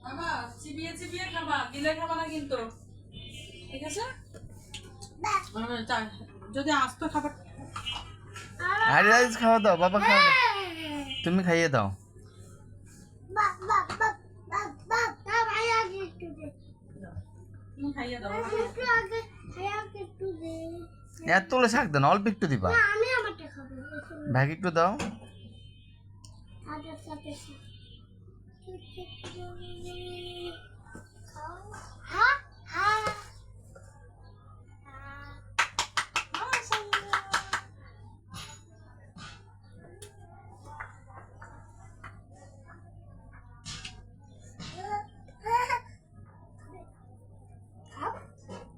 বাবা চিবিয়ে চিবিয়ে খাবা, গিলে খাবা না কিন্তু, ঠিক আছে? যদি আস্ত খাবার আরে রাইস খাওয়া দাও, বাবা খাওয়া দাও, তুমি খাইয়ে দাও। খাইয়ে দাও। এতগুলো শাক দেন, অল্প একটু দিবা। ভাগ একটু দাও।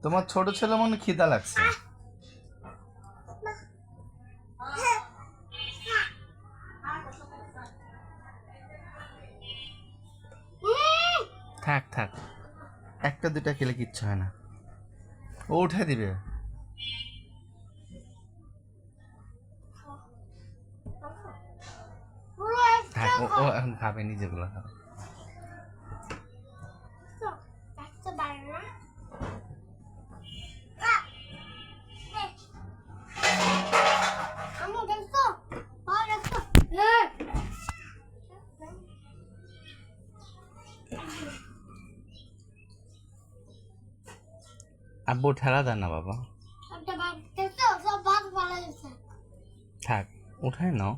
তোমার ছোট ছেলে মনে খিদা লাগছে। থাক থাক, একটা দুটা খেলে কিচ্ছু হয় না, ও উঠে দিবে। থাক, ও এখন খাবে, নিজেগুলো খাবে। আব্বু ঠেলা দেন না বাবা, থাক উঠায় নাও।